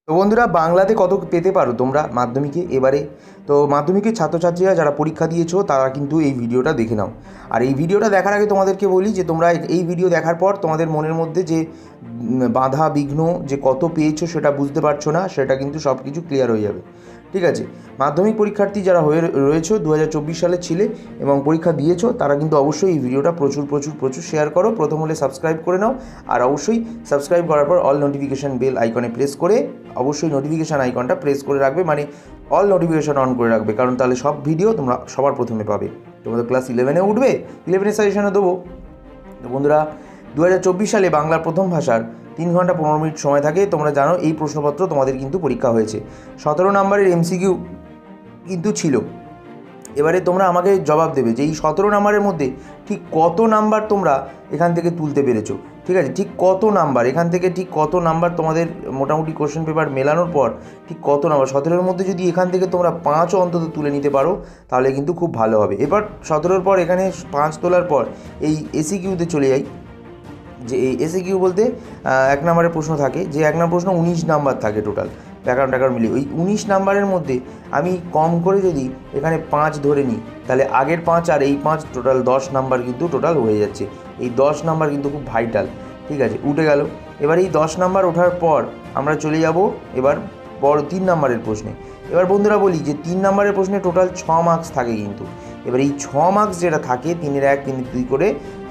তো বন্ধুরা, বাংলাতে কত পেতে পারো তোমরা মাধ্যমিকে এবারে? তো মাধ্যমিকের ছাত্রছাত্রীরা যারা পরীক্ষা দিয়েছো তারা কিন্তু এই ভিডিওটা দেখে নাও। আর এই ভিডিওটা দেখার আগে তোমাদেরকে বলি যে তোমরা এই ভিডিও দেখার পর তোমাদের মনের মধ্যে যে বাধা বিঘ্ন যে কত পেয়েছো সেটা বুঝতে পারছো না, সেটা কিন্তু সব কিছু ক্লিয়ার হয়ে যাবে। ঠিক আছে, মাধ্যমিক পরীক্ষার্থী যারা রয়েছো 2024 সালে ছিলে এবং পরীক্ষা দিয়েছো তারা কিন্তু অবশ্যই এই ভিডিওটা প্রচুর শেয়ার করো। প্রথম হলে সাবস্ক্রাইব করে নাও, আর অবশ্যই সাবস্ক্রাইব করার পর অল নোটিফিকেশান বেল আইকনে প্রেস করে অবশ্যই নোটিফিকেশান আইকনটা প্রেস করে রাখবে, মানে অল নোটিফিকেশান অন করে রাখবে, কারণ তাহলে সব ভিডিও তোমরা সবার প্রথমে পাবে। তোমাদের ক্লাস 11-এ উঠবে, 11-এর সাজেশনে দেবো। তো বন্ধুরা, 2024 সালে বাংলার প্রথম ভাষার 3 ঘন্টা 15 মিনিট সময় থাকে। তোমরা জানো এই প্রশ্নপত্র তোমাদের কিন্তু পরীক্ষা হয়েছে, 17 নম্বরের এমসিকিউ কিন্তু ছিল। এবারে তোমরা আমাকে জবাব দেবে যে এই 17 নাম্বারের মধ্যে ঠিক কত নাম্বার তোমরা এখান থেকে তুলতে পেরেছো। ঠিক আছে, ঠিক কত নাম্বার এখান থেকে, ঠিক কত নাম্বার তোমাদের মোটামুটি কোশ্চেন পেপার মেলানোর পর ঠিক কত নাম্বার, 17-এর মধ্যে যদি এখান থেকে তোমরা 5ও অন্তত তুলে নিতে পারো তাহলে কিন্তু খুব ভালো হবে। এবার 17-এর পর এখানে 5 তোলার পর এই এসিকিউতে চলে যাই। যে এই এসিকিউ বলতে 1 নম্বরের প্রশ্ন থাকে, যে 1 নম্বর প্রশ্ন 19 নাম্বার থাকে টোটাল, ব্যাকরণ মিলিয়ে। ওই 19 নাম্বারের মধ্যে আমি কম করে যদি এখানে 5 ধরে নিই তাহলে আগের 5 আর এই 5 টোটাল 10 নাম্বার কিন্তু টোটাল হয়ে যাচ্ছে। এই 10 নাম্বার কিন্তু খুব ভাইটাল। ঠিক আছে, উঠে গেল। এবার এই 10 নাম্বার ওঠার পর আমরা চলে যাব এবার বড় 3 নাম্বারের প্রশ্নে। এবার বন্ধুরা বলি যে 3 নাম্বারের প্রশ্নে টোটাল 6 মার্কস থাকে কিন্তু। এবার এই 6 মার্কস যেটা থাকে 3-এর 1 3-এর 2 করে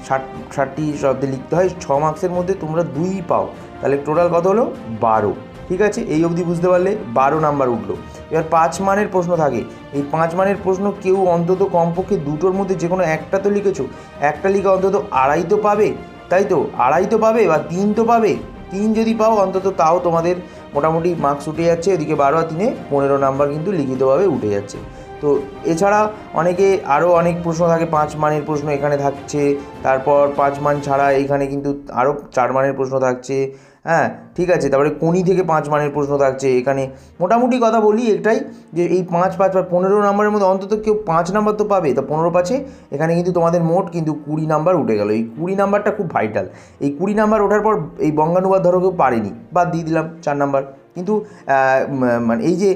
60টি শব্দে লিখতে হয়। 6 মার্কসের মধ্যে তোমরা 2ই পাও, তাহলে টোটাল কত হলো? 12। ঠিক আছে, এই অবধি বুঝতে পারলে 12 নাম্বার উঠলো। এবার 5 মানের প্রশ্ন থাকে। এই 5 মানের প্রশ্ন কেউ অন্তত কমপক্ষে দুটোর মধ্যে যে কোনো একটা তো লিখেছো, একটা লিখে অন্তত 2.5 তো পাবে, তাই তো? 2.5 তো পাবে বা 3 তো পাবে। 3 যদি পাও অন্তত তাও তোমাদের মোটামুটি মার্কস উঠে যাচ্ছে। এদিকে 12 আর 3-এ 15 নাম্বার কিন্তু লিখিতভাবে উঠে যাচ্ছে। তো এছাড়া অনেকে আরও অনেক প্রশ্ন থাকে, 5 মানের প্রশ্ন এখানে থাকছে, তারপর 5 মান ছাড়া এইখানে কিন্তু আরও 4 মানের প্রশ্ন থাকছে। হ্যাঁ, ঠিক আছে, তারপরে কোনি থেকে 5 মানের প্রশ্ন থাকছে এখানে। মোটামুটি কথা বলি এটাই যে এই 5 5 বা 15 নাম্বারের মধ্যে অন্তত কেউ 5 নাম্বার তো পাবে। তা 15 এখানে কিন্তু তোমাদের মোট কিন্তু 20 নাম্বার উঠে গেল। এই 20 নাম্বারটা খুব ভাইটাল। এই 20 নাম্বার ওঠার পর এই বঙ্গানুবাদ ধরো কেউ পারেনি, বাদ দিয়ে দিলাম 4 নাম্বার। কিন্তু মানে এই যে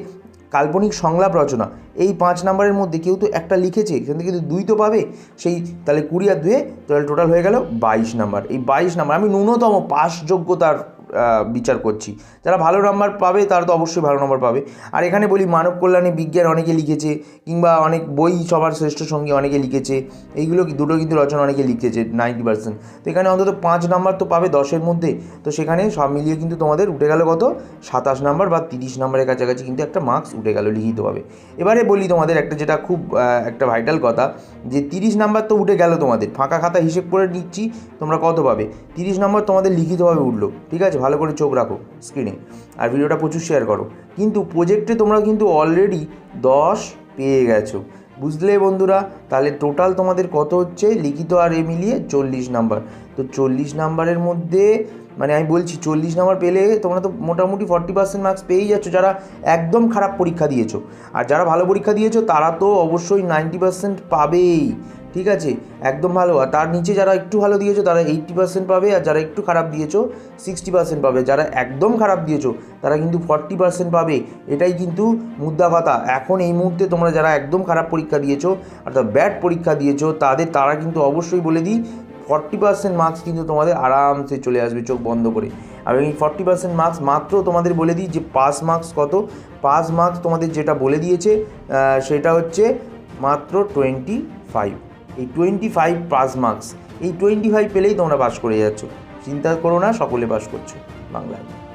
কাল্পনিক সংলাপ রচনা, এই 5 নাম্বারের মধ্যে কেউ তো একটা লিখেছে, এখান থেকে কিন্তু 2 তো পাবে। সেই তাহলে 20 আর 2-এ টোটাল হয়ে গেল 22 নাম্বার। এই 22 নাম্বার আমি ন্যূনতম পাস যোগ্যতার বিচার করছি। যারা ভালো নাম্বার পাবে তারা তো অবশ্যই ভালো নাম্বার পাবে। আর এখানে বলি মানব কল্যাণে বিজ্ঞান অনেকে লিখেছে, কিংবা অনেক বই সবার শ্রেষ্ঠ সঙ্গী অনেকে লিখেছে, এইগুলো দুটো কিন্তু রচনা অনেকে লিখেছে 90%। তো এখানে অন্তত 5 নাম্বার তো পাবে 10-এর মধ্যে। তো সেখানে সব মিলিয়ে কিন্তু তোমাদের উঠে গেল কত? 27 নাম্বার বা 30 নাম্বারের কাছাকাছি কিন্তু একটা মার্কস উঠে গেল লিখিতভাবে। এবারে বলি তোমাদের একটা, যেটা খুব একটা ভাইটাল কথা, যে 30 নাম্বার তো উঠে গেল তোমাদের। ফাঁকা খাতা হিসেব করে নিচ্ছি তোমরা কত পাবে। 30 নাম্বার তোমাদের লিখিতভাবে উঠলো। ঠিক আছে, ভালো করে চোখ রাখো স্ক্রিনে, আর ভিডিওটা প্রচুর শেয়ার করো। কিন্তু প্রজেক্টে তোমরা কিন্তু অলরেডি 10 পেয়ে গেছো, বুঝলে বন্ধুরা? তাহলে টোটাল তোমাদের কত হচ্ছে লিখিত আর এ মিলিয়ে 40 নাম্বার। তো 40 নাম্বারের মধ্যে মানে আমি বলছি 40 নাম্বার পেলে তোমরা তো মোটামুটি 40% মার্কস পেয়েই যাচ্ছ যারা একদম খারাপ পরীক্ষা দিয়েছো। আর যারা ভালো পরীক্ষা দিয়েছো তারা তো অবশ্যই 90% পাবেই। ঠিক আছে, একদম ভালো। আর তার নিচে যারা একটু ভালো দিয়েছো তারা 80% পাবে, আর যারা একটু খারাপ দিয়েছো 60% পাবে। যারা একদম খারাপ দিয়েছো তারা কিন্তু 40% পাবে। এটাই কিন্তু মুদ্রা কথা। এখন এই মুহূর্তে তোমরা যারা একদম খারাপ পরীক্ষা দিয়েছো অর্থাৎ ব্যাড পরীক্ষা দিয়েছো তারা কিন্তু অবশ্যই বলে দিই 40% মার্কস কিন্তু তোমাদের আরামসে চলে আসবে চোখ বন্ধ করে। আর এই 40% মার্কস মাত্র তোমাদের বলে দিই যে পাস মার্কস কত। পাস মার্কস তোমাদের যেটা বলে দিয়েছে সেটা হচ্ছে মাত্র 25। এই 25 পাস মার্কস, এই 25 পেলেই তোমরা পাস করে যাচ্ছ। চিন্তা করো না, সকলে পাস করছো বাংলায়।